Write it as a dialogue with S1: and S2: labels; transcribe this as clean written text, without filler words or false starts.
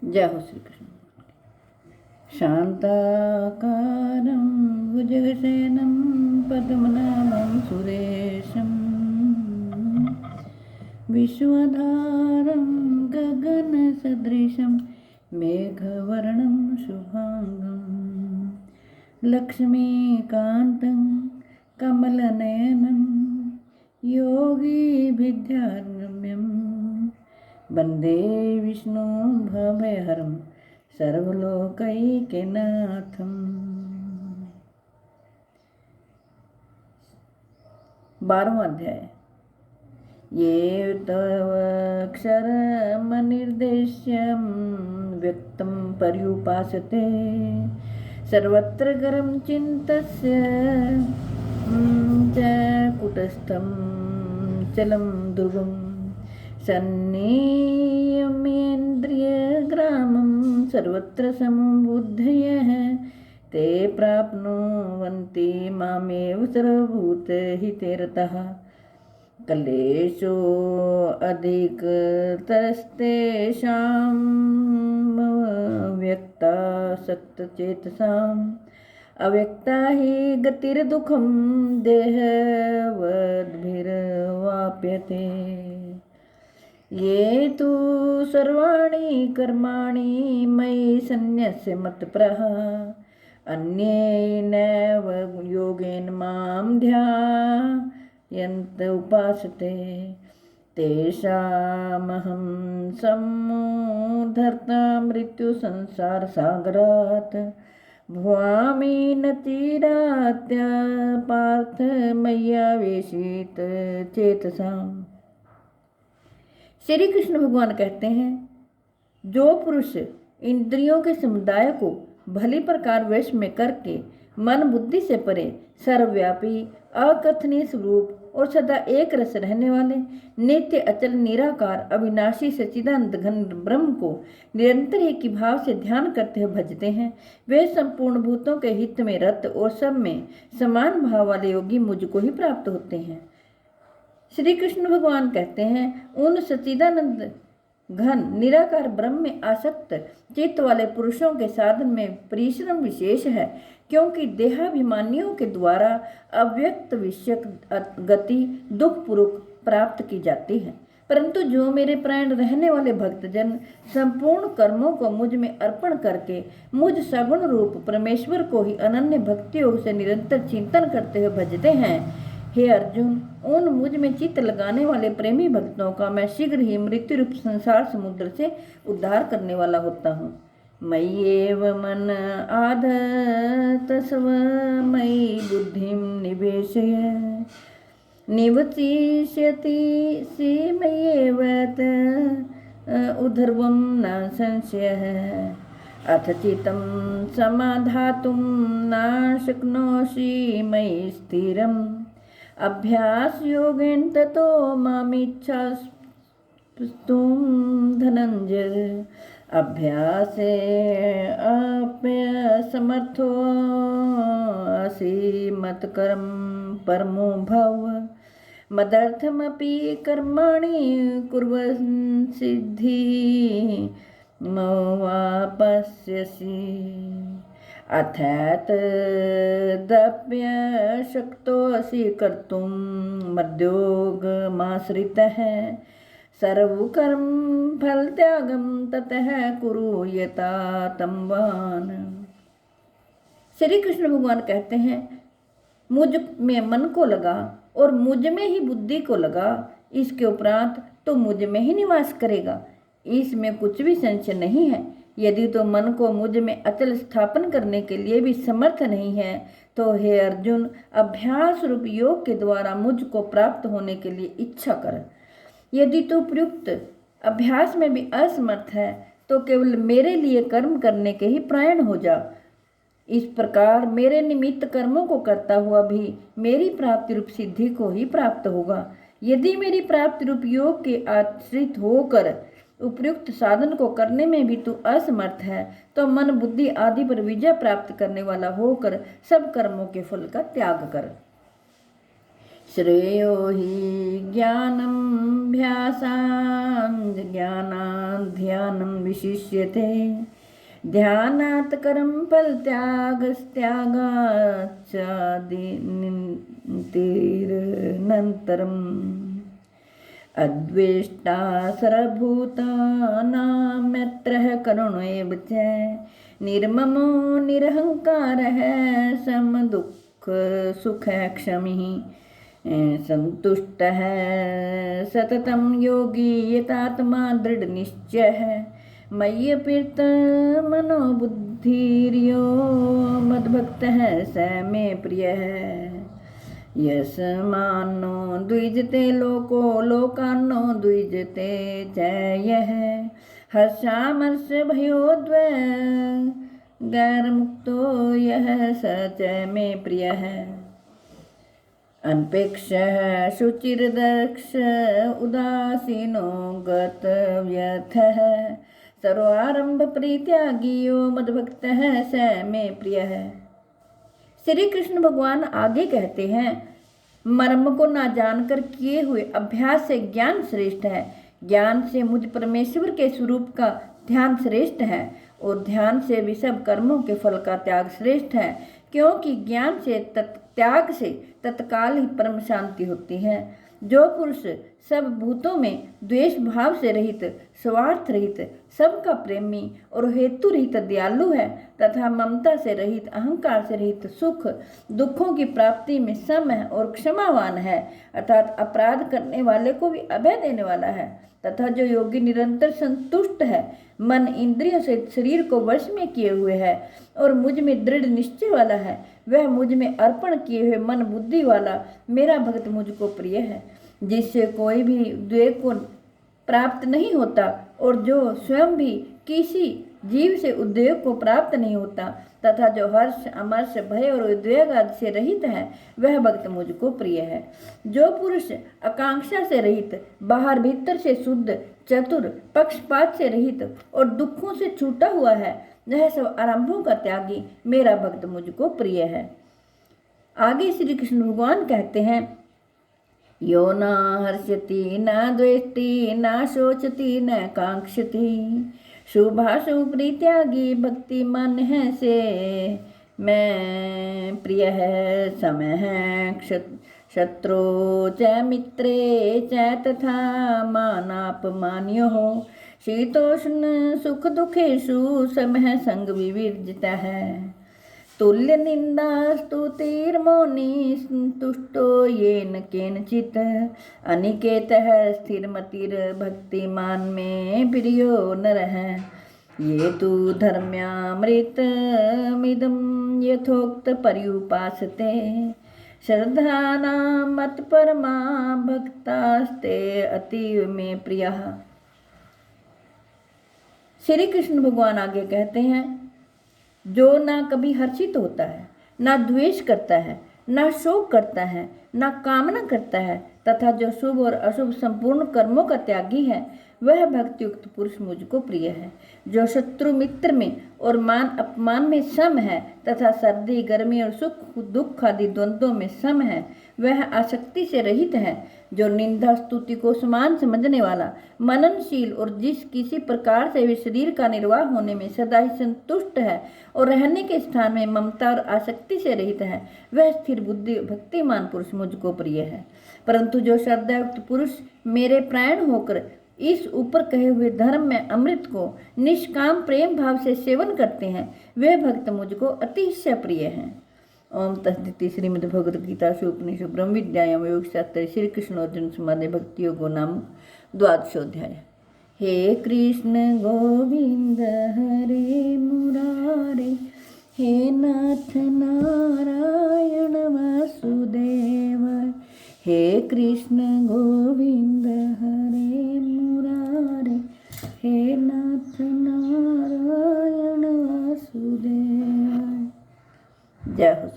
S1: जय हो श्री कृष्ण। शान्ताकारं भुजगशयनं पद्मनाभं सुरेशं विश्वधारं गगनसदृशं मेघवर्णं शुभांगं लक्ष्मीकान्तं कमलनयनं योगिभिद्यागम्यं वन्दे विष्णु भवहरं सर्वलोकैकनाथम। 12वां अध्याय। ये तवक्षरमनिर्देश्यं व्यक्तं पर्युपासते सर्वत्र गरं चिन्तस्य च कुटस्थं चलं दुर्गं सन्नियमेन्द्रियग्रामं सर्वत्र समुबुद्धयः ते प्राप्नुवन्ति मामेव सर्वभूतहिते रतः। क्लेशो अधिकतरस्तेषां व्यक्तासक्तचेतसाम् अव्यक्ता हि गतिर्दुःखं देहवद्भिर्वाप्यते। ये तु सर्वाणि कर्माणि मयि सन्न्यस्य मत्परः अन्येनैव योगेन मां ध्यायन्त उपासते तेषामहं सम्मूढर्ता मृत्युसंसारसागरात् भवामि न चिरात्या पार्थ मय्यावेशित चेतसाम्। श्री कृष्ण भगवान कहते हैं, जो पुरुष इंद्रियों के समुदाय को भली प्रकार वश में करके मन बुद्धि से परे सर्वव्यापी अकथनीय स्वरूप और सदा एक रस रहने वाले नित्य अचल निराकार अविनाशी सच्चिदानंद घन ब्रह्म को निरंतर एक ही भाव से ध्यान करते हुए भजते हैं, वे संपूर्ण भूतों के हित में रत और सब में समान भाव वाले योगी मुझको ही प्राप्त होते हैं। श्री कृष्ण भगवान कहते हैं, उन सच्चिदानंद घन निराकार ब्रह्म में आसक्त चित्त वाले पुरुषों के साधन में परिश्रम विशेष है, क्योंकि देहाभिमानियों के द्वारा अव्यक्त विषयक गति दुखपूर्वक प्राप्त की जाती है। परंतु जो मेरे प्राण रहने वाले भक्तजन संपूर्ण कर्मों को मुझ में अर्पण करके मुझ सगुण रूप परमेश्वर को ही अनन्य भक्ति योग से निरंतर चिंतन करते हुए भजते हैं, हे अर्जुन, उन मुझ में चित्त लगाने वाले प्रेमी भक्तों का मैं शीघ्र ही मृत्यु रूप संसार समुद्र से उद्धार करने वाला होता हूँ। मय्येव मन आधत्स्व मयि बुद्धिं निवेशय निवसिष्यति सी मय्येव उद्धर्वं न संशयः अथ चित्तं समाधातुं न शक्नोषि मयि स्थिरम् अभ्यास योगेन ततो मामिच्छास्तुं धनंजय अभ्यासे अप्यसमर्थो असि मत्कर्म परमो भव मदर्थमपि कर्माणि कुर्वन् सिद्धि मवापस्यसि अथैतदप्यशक्तोऽसि कर्तुं मद्योगमाश्रितः सर्वकर्म फलत्यागं ततः कुरु यथातमवान्। श्री कृष्ण भगवान कहते हैं, मुझ में मन को लगा और मुझ में ही बुद्धि को लगा, इसके उपरांत तो मुझ में ही निवास करेगा, इसमें कुछ भी संशय नहीं है। यदि तो मन को मुझ में अचल स्थापन करने के लिए भी समर्थ नहीं है, तो हे अर्जुन, अभ्यास रूप योग के द्वारा मुझको प्राप्त होने के लिए इच्छा कर। यदि तो प्रयुक्त अभ्यास में भी असमर्थ है, तो केवल मेरे लिए कर्म करने के ही प्रायण हो जा। इस प्रकार मेरे निमित्त कर्मों को करता हुआ भी मेरी प्राप्ति रूप सिद्धि को ही प्राप्त होगा। यदि मेरी प्राप्ति रूप योग के आश्रित होकर उपयुक्त साधन को करने में भी तू असमर्थ है, तो मन बुद्धि आदि पर विजय प्राप्त करने वाला होकर सब कर्मों के फल का त्याग कर। श्रेयो हि ज्ञानाभ्यासात् ज्ञानाध्यानं विशिष्यते। ध्यानात् कर्म फल त्यागस्त्यागाच्चादिनिरन्तरम्। अद्वेष्टा सर्वभूतानां मैत्रः करुण एव च। निर्ममो निरहंकारः समदुःख सुख क्षमी। संतुष्टः सततं योगी यतात्मा दृढ़ निश्चयः। मय्यर्पित मनोबुद्धिर्यो मद्भक्तः स मे प्रियः। यस्मान्नो द्विजते लोको लोकान्नो द्विजते च यः। हर्षामर्ष भयोद्वेगैर्मुक्तो यः स च मे प्रियः। अनपेक्षः शुचिर्दक्ष उदासीनो गतव्यर्थः। सर्वारंभ परित्यागी यो मद्भक्तः स मे प्रियः। श्री कृष्ण भगवान आगे कहते हैं, मर्म को ना जानकर किए हुए अभ्यास से ज्ञान श्रेष्ठ है। ज्ञान से मुझ परमेश्वर के स्वरूप का ध्यान श्रेष्ठ है और ध्यान से भी सब कर्मों के फल का त्याग श्रेष्ठ है, क्योंकि ज्ञान से त्याग से तत्काल ही परम शांति होती है। जो पुरुष सब भूतों में द्वेष भाव से रहित, स्वार्थ रहित, सबका प्रेमी और हेतु रहित दयालु है तथा ममता से रहित, अहंकार से रहित, सुख दुखों की प्राप्ति में सम है और क्षमावान है, अर्थात अपराध करने वाले को भी अभय देने वाला है, तथा जो योगी निरंतर संतुष्ट है, मन इंद्रियों से शरीर को वश में किए हुए है और मुझ में दृढ़ निश्चय वाला है, वह मुझ में अर्पण किए हुए मन बुद्धि वाला मेरा भक्त मुझको प्रिय है। जिससे कोई भी द्वेग को प्राप्त नहीं होता और जो स्वयं भी किसी जीव से उद्वेग को प्राप्त नहीं होता तथा जो हर्ष अमर्ष भय और उद्वेग आदि से रहित है, वह भक्त मुझको प्रिय है। जो पुरुष आकांक्षा से रहित, बाहर भीतर से शुद्ध, चतुर, पक्षपात से रहित और दुखों से छूटा हुआ है, वह सब आरंभों का त्यागी मेरा भक्त मुझको प्रिय है। आगे श्री कृष्ण भगवान कहते हैं, यो न हर्षति न द्वेष्टि न शोचति न कांक्षति। शुभाशुभ परित्यागी भक्ति मन है से मैं प्रिय है। समय है शत्रु च मित्रे च तथा मानापमान्यो। शीतोष्ण सुख दुखेषु समः संग विवर्जिता है। तुल्य निंदा स्तुतिर्मौनी तुष्टो येन केनचित्। अनिकेतः स्थिरमतिर् भक्तिमान में प्रियो नरः। ये तु धर्म्यामृतमिदं यथोक्त पर्युपासते। श्रद्धानां मत्परमा भक्तास्ते अतीव में प्रियः। श्री कृष्ण भगवान आगे कहते हैं, जो ना कभी हर्षित होता है, ना द्वेष करता है, ना शोक करता है, ना कामना करता है तथा जो शुभ और अशुभ संपूर्ण कर्मों का त्यागी है, वह भक्तियुक्त पुरुष मुझको प्रिय है। जो शत्रु मित्र में और मान अपमान में सम है तथा सर्दी गर्मी और सुख दुख आदि द्वंद्वों में सम है, वह आसक्ति से रहित है। जो निंदा स्तुति को समान समझने वाला, मननशील और जिस किसी प्रकार से भी शरीर का निर्वाह होने में सदा ही संतुष्ट है और रहने के स्थान में ममता और आसक्ति से रहित है, वह स्थिर बुद्धि भक्तिमान पुरुष मुझको प्रिय है। परंतु जो श्रद्धायुक्त पुरुष मेरे प्राण होकर इस ऊपर कहे हुए धर्म में अमृत को निष्काम प्रेम भाव से सेवन करते हैं, वे भक्त मुझको अतिशय प्रिय हैं। ओम तस्दिति। श्रीमद् भगवद गीता उपनिषद ब्रह्म विद्यायाम योग शास्त्र श्री कृष्ण अर्जुन संवादे भक्ति योगो नाम 12वाध्याय। हे कृष्ण गोविंद हरे मुरारे, हे नाथ नारायण वासुदेव। हे कृष्ण गोविंद हरे मुरारे, हे नाथ नारायण वासुदेव। जय हो।